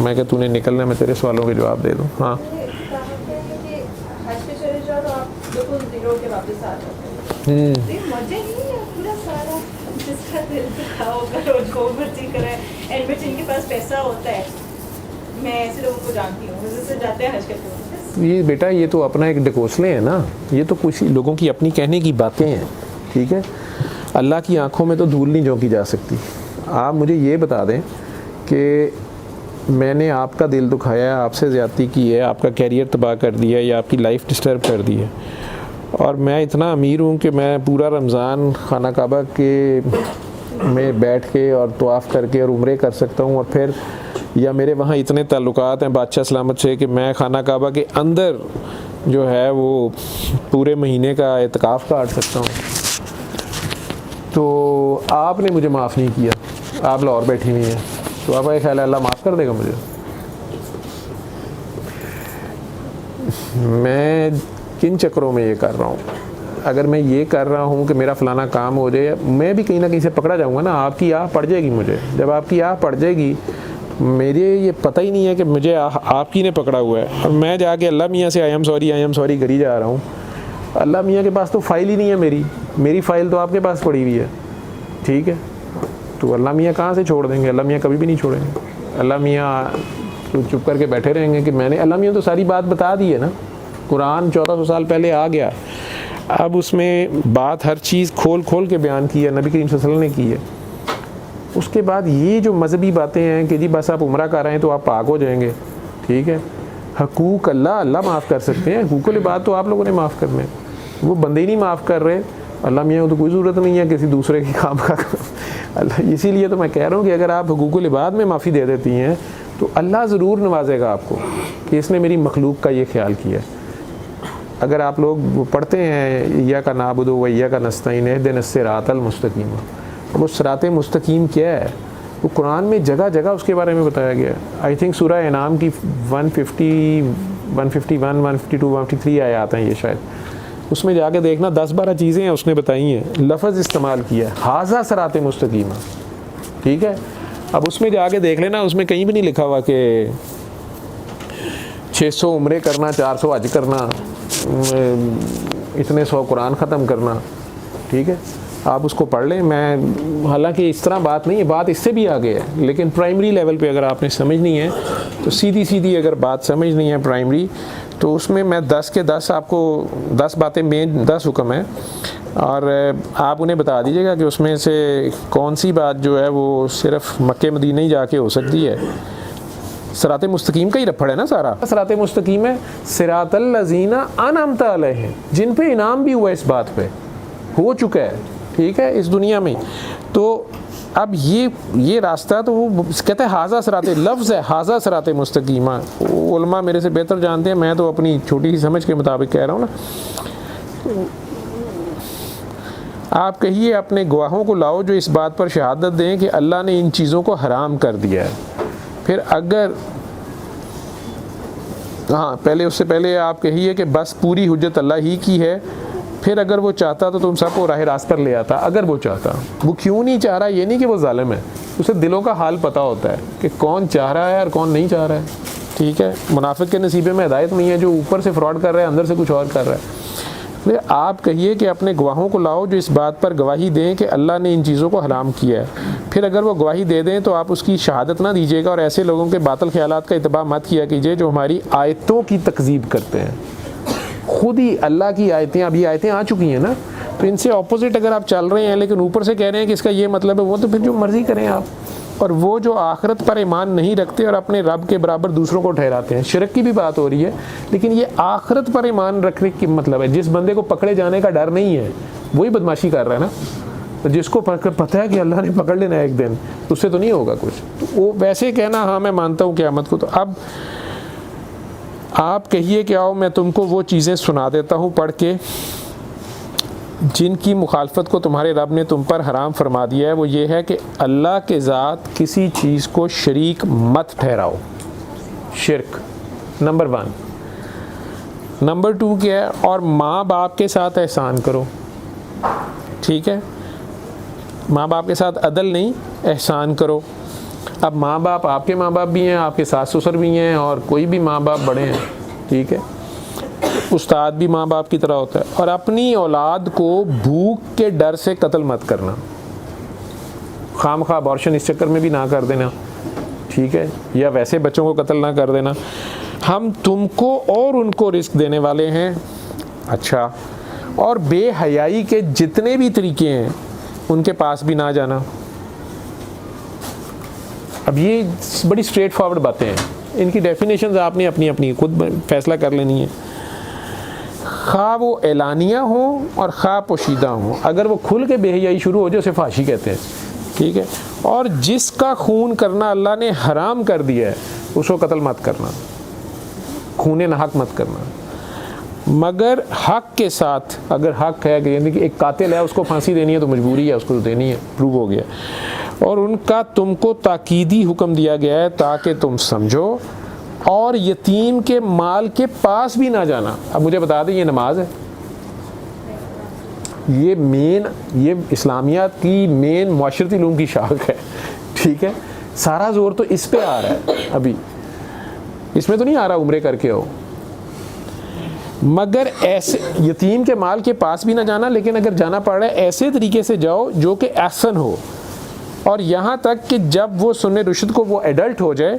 میں کہ تو نے نکلنا, میں تیرے سوالوں کے جواب دے دوں. ہاں یہ بیٹا یہ تو اپنا ایک ڈکوسلے ہیں نا, یہ تو کچھ لوگوں کی اپنی کہنے کی باتیں ہیں, ٹھیک ہے. اللہ کی آنکھوں میں تو دھول نہیں جھونکی جا سکتی. آپ مجھے یہ بتا دیں کہ میں نے آپ کا دل دکھایا ہے, آپ سے زیادتی کی ہے, آپ کا کیریئر تباہ کر دیا ہے یا آپ کی لائف ڈسٹرب کر دی ہے, اور میں اتنا امیر ہوں کہ میں پورا رمضان خانہ کعبہ کے میں بیٹھ کے اور طواف کر کے اور عمرے کر سکتا ہوں, اور پھر یا میرے وہاں اتنے تعلقات ہیں بادشاہ سلامت سے کہ میں خانہ کعبہ کے اندر جو ہے وہ پورے مہینے کا اعتکاف کاٹ سکتا ہوں. تو آپ نے مجھے معاف نہیں کیا, آپ لاہور بیٹھی ہوئی ہیں, تو آپ کا خیال ہے اللہ معاف کر دے گا مجھے؟ میں کن چکروں میں یہ کر رہا ہوں؟ اگر میں یہ کر رہا ہوں کہ میرا فلانا کام ہو جائے, میں بھی کہیں نہ کہیں سے پکڑا جاؤں گا نا. آپ کی آہ پڑ جائے گی مجھے, جب آپ کی آہ پڑ جائے گی میرے یہ پتہ ہی نہیں ہے کہ مجھے آپ کی نے پکڑا ہوا ہے, اور میں جا کے اللہ میاں سے آئی ایم سوری کری جا رہا ہوں. اللہ میاں کے پاس تو فائل ہی نہیں ہے, میری فائل تو آپ کے پاس پڑی ہوئی ہے, ٹھیک ہے. تو اللہ میاں کہاں سے چھوڑ دیں گے؟ اللہ میاں کبھی بھی نہیں چھوڑیں گے. اللہ میاں تو چپ کر کے بیٹھے رہیں گے کہ میں نے, اللہ میاں تو ساری بات بتا دی ہے نا. قرآن 1400 سال پہلے آ گیا, اب اس میں بات ہر چیز کھول کے بیان کی ہے, نبی کریم صلی اللہ علیہ وسلم نے کی ہے. اس کے بعد یہ جو مذہبی باتیں ہیں کہ جی بس آپ عمرہ کر رہے ہیں تو آپ پاک ہو جائیں گے, ٹھیک ہے. حقوق اللہ معاف کر سکتے ہیں, حقوق العباد تو آپ لوگوں نے معاف کرنے, وہ بندے ہی نہیں معاف کر رہے. اللہ میاں کو تو کوئی ضرورت نہیں ہے کسی دوسرے کے کام کا. اللہ, اسی لیے تو میں کہہ رہا ہوں کہ اگر آپ حقوق العباد میں معافی دے دیتی ہیں تو اللہ ضرور نوازے گا آپ کو کہ اس نے میری مخلوق کا یہ خیال کیا. اگر آپ لوگ پڑھتے ہیں ایاک نعبد و ایاک نستعین اہدنا الصراط المستقیم, وہ صراط مستقیم کیا ہے وہ قرآن میں جگہ جگہ اس کے بارے میں بتایا گیا ہے. آئی تھنک سورہ انعام کی 151, 152, 153 آیات ہیں یہ شاید, اس میں جا کے دیکھنا 10-12 چیزیں ہیں اس نے بتائی ہیں, لفظ استعمال کیا ہے ھذا صراط مستقیم, ٹھیک ہے. اب اس میں جا کے دیکھ لینا, اس میں کہیں بھی نہیں لکھا ہوا کہ 600 عمرے کرنا, 400 حج کرنا, اتنے 100 قرآن ختم کرنا, ٹھیک ہے. آپ اس کو پڑھ لیں. میں حالانکہ اس طرح بات نہیں ہے, بات اس سے بھی آگے ہے, لیکن پرائمری لیول پہ اگر آپ نے سمجھنی ہے تو سیدھی اگر بات سمجھنی ہے پرائمری, تو اس میں 10 کے 10 آپ کو 10 باتیں مین 10 حکم ہیں, اور آپ انہیں بتا دیجیے گا کہ اس میں سے کون سی بات جو ہے وہ صرف مکہ مدینہ ہی جا کے ہو سکتی ہے. صراط مستقیم کا ہی رپھڑ ہے نا سارا. صراط مستقیم ہے صراط الذین انعمت علیہم, جن پہ انعام بھی ہوا, اس بات پہ ہو چکا ہے, ٹھیک ہے, اس دنیا میں. تو اب یہ راستہ تو وہ کہتے ہیں ھذا صراط, لفظ ہے ھذا صراط مستقیم. علماء میرے سے بہتر جانتے ہیں, میں تو اپنی چھوٹی سی سمجھ کے مطابق کہہ رہا ہوں نا. آپ کہیے اپنے گواہوں کو لاؤ جو اس بات پر شہادت دیں کہ اللہ نے ان چیزوں کو حرام کر دیا ہے. پھر اگر پہلے اس سے پہلے آپ کہیے کہ بس پوری حجت اللہ ہی کی ہے. پھر اگر وہ چاہتا تو تم سب کو راہ راست پر لے آتا. اگر وہ چاہتا, وہ کیوں نہیں چاہ رہا, یہ نہیں کہ وہ ظالم ہے, اسے دلوں کا حال پتہ ہوتا ہے کہ کون چاہ رہا ہے اور کون نہیں چاہ رہا ہے, ٹھیک ہے. منافق کے نصیبے میں ہدایت نہیں ہے, جو اوپر سے فراڈ کر رہا ہے اندر سے کچھ اور کر رہا ہے. آپ کہیے کہ اپنے گواہوں کو لاؤ جو اس بات پر گواہی دیں کہ اللہ نے ان چیزوں کو حرام کیا ہے. پھر اگر وہ گواہی دے دیں تو آپ اس کی شہادت نہ دیجیے گا, اور ایسے لوگوں کے باطل خیالات کا اتباع مت کیا کیجیے جو ہماری آیتوں کی تکذیب کرتے ہیں. خود ہی اللہ کی آیتیں, ابھی آیتیں آ چکی ہیں نا, تو ان سے اپوزٹ اگر آپ چل رہے ہیں لیکن اوپر سے کہہ رہے ہیں کہ اس کا یہ مطلب ہے, وہ تو پھر جو مرضی کریں آپ. اور وہ جو آخرت پر ایمان نہیں رکھتے اور اپنے رب کے برابر دوسروں کو ٹھہراتے ہیں, شرک کی بھی بات ہو رہی ہے, لیکن یہ آخرت پر ایمان رکھنے کی مطلب ہے. جس بندے کو پکڑے جانے کا ڈر نہیں ہے وہی بدماشی کر رہا ہے نا. تو جس کو پتہ ہے کہ اللہ نے پکڑ لینا ہے ایک دن, اس سے تو نہیں ہوگا کچھ. تو وہ ویسے کہنا ہاں میں مانتا ہوں قیامت کو. تو اب آپ کہیے کہ آؤ میں تم کو وہ چیزیں سنا دیتا ہوں پڑھ کے جن کی مخالفت کو تمہارے رب نے تم پر حرام فرما دیا ہے. وہ یہ ہے کہ اللہ کے ذات کسی چیز کو شریک مت ٹھہراؤ, شرک نمبر 1. نمبر 2 کیا ہے, اور ماں باپ کے ساتھ احسان کرو, ٹھیک ہے. ماں باپ کے ساتھ عدل نہیں, احسان کرو. اب ماں باپ آپ کے ماں باپ بھی ہیں, آپ کے ساس سسر بھی ہیں, اور کوئی بھی ماں باپ بڑے ہیں, ٹھیک ہے, استاد بھی ماں باپ کی طرح ہوتا ہے. اور اپنی اولاد کو بھوک کے ڈر سے قتل مت کرنا, خام خواہ ابارشن اس چکر میں بھی نہ کر دینا, ٹھیک ہے, یا ویسے بچوں کو قتل نہ کر دینا. ہم تم کو اور ان کو رزق دینے والے ہیں. اچھا, اور بے حیائی کے جتنے بھی طریقے ہیں ان کے پاس بھی نہ جانا. اب یہ بڑی اسٹریٹ فارورڈ باتیں ہیں, ان کی ڈیفینیشنز آپ نے اپنی اپنی خود فیصلہ کر لینی ہے. خواہ وہ اعلانیہ ہوں اور خواہ پوشیدہ ہوں, اگر وہ کھل کے بے حیائی شروع ہو جائے اسے فحاشی کہتے ہیں, ٹھیک ہے. اور جس کا خون کرنا اللہ نے حرام کر دیا ہے اس کو قتل مت کرنا, خون ناحق مت کرنا, مگر حق کے ساتھ. اگر حق ہے کہ یعنی کہ ایک قاتل ہے اس کو پھانسی دینی ہے تو مجبوری ہے, اس کو دینی ہے, پروو ہو گیا. اور ان کا تم کو تاکیدی حکم دیا گیا ہے تاکہ تم سمجھو, اور یتیم کے مال کے پاس بھی نہ جانا. اب مجھے بتا دیں, یہ نماز ہے, یہ مین, یہ اسلامیات کی مین معاشرتی علوم کی شاخ ہے, ٹھیک ہے. سارا زور تو اس پہ آ رہا ہے, ابھی اس میں تو نہیں آ رہا عمرے کر کے ہو. مگر ایسے یتیم کے مال کے پاس بھی نہ جانا, لیکن اگر جانا پڑ رہا ہے ایسے طریقے سے جاؤ جو کہ احسن ہو, اور یہاں تک کہ جب وہ سن رشد کو وہ ایڈلٹ ہو جائے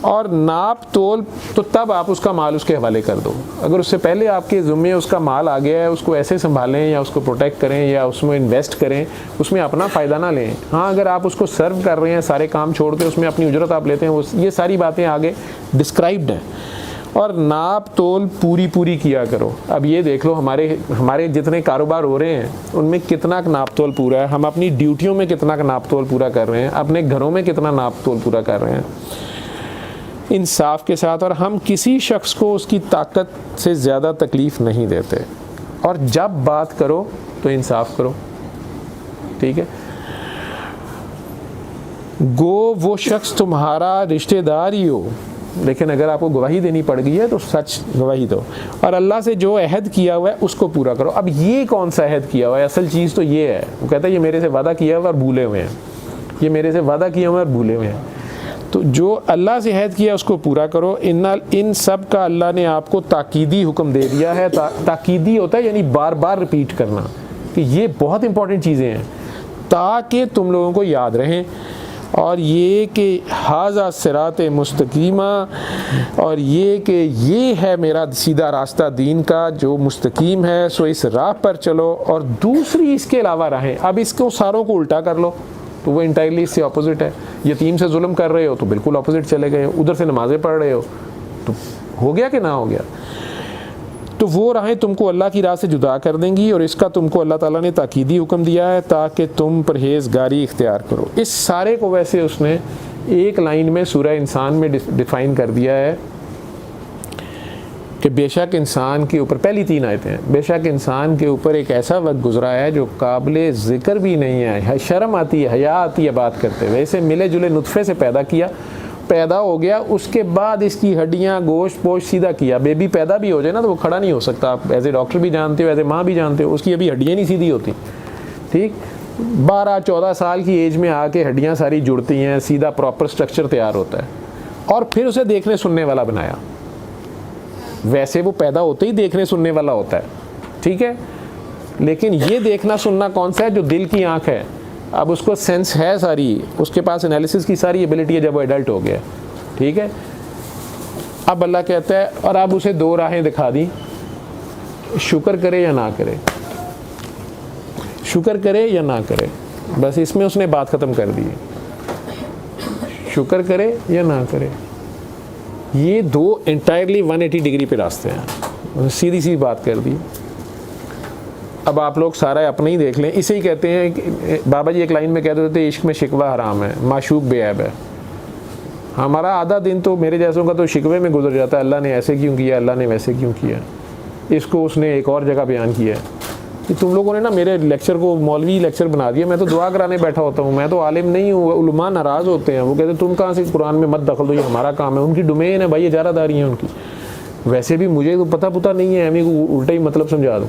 اور ناپ تول, تو تب آپ اس کا مال اس کے حوالے کر دو. اگر اس سے پہلے آپ کے ذمے اس کا مال آ گیا ہے, اس کو ایسے سنبھالیں یا اس کو پروٹیکٹ کریں یا اس میں انویسٹ کریں, اس میں اپنا فائدہ نہ لیں. ہاں, اگر آپ اس کو سرو کر رہے ہیں, سارے کام چھوڑ کے اس میں اپنی اجرت آپ لیتے ہیں, یہ ساری باتیں آگے ڈسکرائبڈ ہیں. اور ناپ تول پوری کیا کرو. اب یہ دیکھ لو ہمارے جتنے کاروبار ہو رہے ہیں ان میں کتنا ناپ تول پورا ہے, ہم اپنی ڈیوٹیوں میں کتنا ناپ تول پورا کر رہے ہیں, اپنے گھروں میں کتنا ناپ تول پورا کر رہے ہیں انصاف کے ساتھ. اور ہم کسی شخص کو اس کی طاقت سے زیادہ تکلیف نہیں دیتے. اور جب بات کرو تو انصاف کرو, ٹھیک ہے. گو وہ شخص تمہارا رشتہ دار ہی ہو, لیکن اگر آپ کو گواہی دینی پڑ گئی ہے تو سچ گواہی دو. اور اللہ سے جو عہد کیا ہوا ہے اس کو پورا کرو. اب یہ کون سا عہد کیا ہوا ہے؟ اصل چیز تو یہ ہے, وہ کہتا ہے یہ میرے سے وعدہ کیا ہوا اور بھولے ہوئے ہیں, یہ میرے سے وعدہ کیا ہوا اور بھولے ہوئے ہیں. تو جو اللہ سے عہد کیا اس کو پورا کرو. ان سب کا اللہ نے آپ کو تاکیدی حکم دے دیا ہے. تاکیدی ہوتا ہے یعنی بار بار ریپیٹ کرنا, کہ یہ بہت امپورٹنٹ چیزیں ہیں تاکہ تم لوگوں کو یاد رہیں. اور یہ کہ ھذا صراط مستقیمہ, اور یہ کہ یہ ہے میرا سیدھا راستہ دین کا جو مستقیم ہے, سو اس راہ پر چلو. اور دوسری اس کے علاوہ راہیں, اب اس کو ساروں کو الٹا کر لو تو وہ انٹائرلی اس سے اپوزٹ ہے. یتیم سے ظلم کر رہے ہو تو بالکل اپوزٹ چلے گئے, ادھر سے نمازیں پڑھ رہے ہو تو ہو گیا کہ نہ ہو گیا. تو وہ راہیں تم کو اللہ کی راہ سے جدا کر دیں گی, اور اس کا تم کو اللہ تعالیٰ نے تاکیدی حکم دیا ہے تاکہ تم پرہیزگاری اختیار کرو. اس سارے کو ویسے اس نے ایک لائن میں سورہ انسان میں ڈیفائن کر دیا ہے کہ بے شک انسان کے اوپر, پہلی 3 آیتیں ہیں, بے شک انسان کے اوپر ایک ایسا وقت گزرا ہے جو قابل ذکر بھی نہیں ہے, شرم آتی ہے, حیا آتی ہے بات کرتے ہوئے. اسے ملے جلے نطفے سے پیدا ہو گیا, اس کے بعد اس کی ہڈیاں گوشت پوش سیدھا کیا. بیبی پیدا بھی ہو جائے نا تو وہ کھڑا نہیں ہو سکتا, آپ ایز اے ڈاکٹر بھی جانتے ہو, ایز اے ماں بھی جانتے ہو, اس کی ابھی ہڈیاں نہیں سیدھی ہوتی, ٹھیک. 12-14 سال کی ایج میں آ کے ہڈیاں ساری جڑتی ہیں, سیدھا پراپر سٹرکچر تیار ہوتا ہے, اور پھر اسے دیکھنے سننے والا بنایا. ویسے وہ پیدا ہوتے ہی دیکھنے سننے والا ہوتا ہے, ٹھیک ہے, لیکن یہ دیکھنا سننا کون سا ہے؟ جو دل کی آنکھ ہے. اب اس کو سینس ہے ساری, اس کے پاس انالیسس کی ساری ایبلٹی ہے جب وہ ایڈلٹ ہو گیا, ٹھیک ہے. اب اللہ کہتا ہے, اور اب اسے 2 راہیں دکھا دی, شکر کرے یا نہ کرے, شکر کرے یا نہ کرے, بس اس میں اس نے بات ختم کر دی, شکر کرے یا نہ کرے. یہ 2 انٹائرلی 180 ڈگری پہ راستے ہیں, سیدھی سی بات کر دی. اب آپ لوگ سارا اپنا ہی دیکھ لیں. اسے ہی کہتے ہیں کہ بابا جی ایک لائن میں کہتے تھے عشق میں شکوہ حرام ہے, معشوق بے عیب ہے. ہمارا آدھا دن تو میرے جیسوں کا تو شکوے میں گزر جاتا ہے, اللہ نے ایسے کیوں کیا, اللہ نے ویسے کیوں کیا. اس کو اس نے ایک اور جگہ بیان کیا ہے کہ تم لوگوں نے نا میرے لیکچر کو مولوی لیکچر بنا دیا, میں تو دعا کرانے بیٹھا ہوتا ہوں, میں تو عالم نہیں ہوں. علماء ناراض ہوتے ہیں, وہ کہتے ہیں تم کہاں سے قرآن میں مت دخل دو, یہ ہمارا کام ہے. ان کی ڈومین ہے بھائی, اجارہ داری ہے ان کی. ویسے بھی مجھے تو پتہ نہیں ہے, ہمیں کو الٹا ہی مطلب سمجھا دو.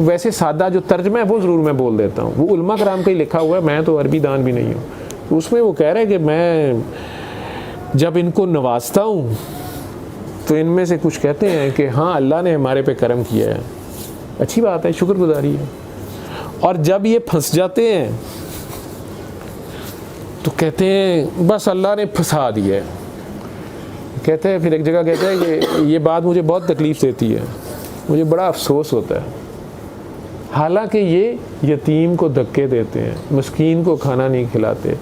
ویسے سادہ جو ترجمہ ہے وہ ضرور میں بول دیتا ہوں, وہ علماء کرام کا ہی لکھا ہوا ہے, میں تو عربی دان بھی نہیں ہوں. اس میں وہ کہہ رہے کہ میں جب ان کو نوازتا ہوں تو ان میں سے کچھ کہتے ہیں کہ ہاں اللہ نے ہمارے پہ کرم کیا ہے، اچھی بات ہے، شکر گزاری ہے، اور جب یہ پھنس جاتے ہیں تو کہتے ہیں بس اللہ نے پھنسا دیا ہے. کہتے ہیں پھر ایک جگہ کہتے ہیں کہ یہ بات مجھے بہت تکلیف دیتی ہے، مجھے بڑا افسوس ہوتا ہے، حالانکہ یہ یتیم کو دھکے دیتے ہیں، مسکین کو کھانا نہیں کھلاتے،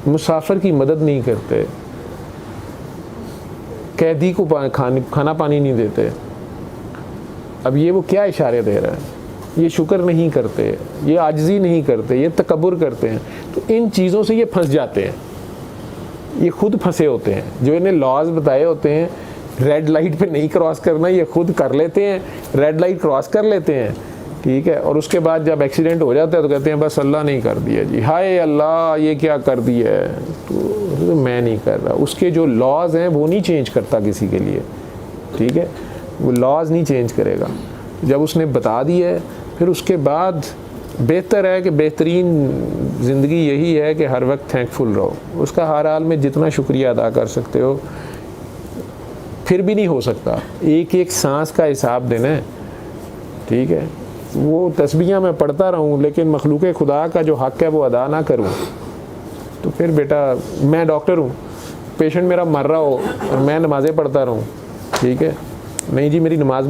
مسافر کی مدد نہیں کرتے، قیدی کو کھانا پانی نہیں دیتے. اب یہ وہ کیا اشارے دے رہا ہے؟ یہ شکر نہیں کرتے، یہ عاجزی نہیں کرتے، یہ تکبر کرتے ہیں. تو ان چیزوں سے یہ پھنس جاتے ہیں، یہ خود پھنسے ہوتے ہیں. جو انہیں لاز بتائے ہوتے ہیں ریڈ لائٹ پہ نہیں کراس کرنا، یہ خود کر لیتے ہیں، ریڈ لائٹ کراس کر لیتے ہیں، ٹھیک ہے، اور اس کے بعد جب ایکسیڈنٹ ہو جاتا ہے تو کہتے ہیں بس اللہ نے کر دیا جی، ہائے اللہ یہ کیا کر دیا ہے. تو میں نہیں کر رہا. اس کے جو لاز ہیں وہ نہیں چینج کرتا کسی کے لیے، ٹھیک ہے، وہ لاز نہیں چینج کرے گا. جب اس نے بتا دیا ہے پھر اس کے بعد بہتر ہے کہ بہترین زندگی یہی ہے کہ ہر وقت تھینک فل رہو. اس کا ہر حال میں جتنا شکریہ ادا کر سکتے ہو، پھر بھی نہیں ہو سکتا، ایک ایک سانس کا حساب دینا ہے، ٹھیک ہے. وہ تسبیحاں میں پڑھتا رہوں لیکن مخلوق خدا کا جو حق ہے وہ ادا نہ کروں تو پھر بیٹا میں ڈاکٹر ہوں، پیشنٹ میرا مر رہا ہو اور میں نمازیں پڑھتا رہوں، ٹھیک ہے، نہیں جی میری نماز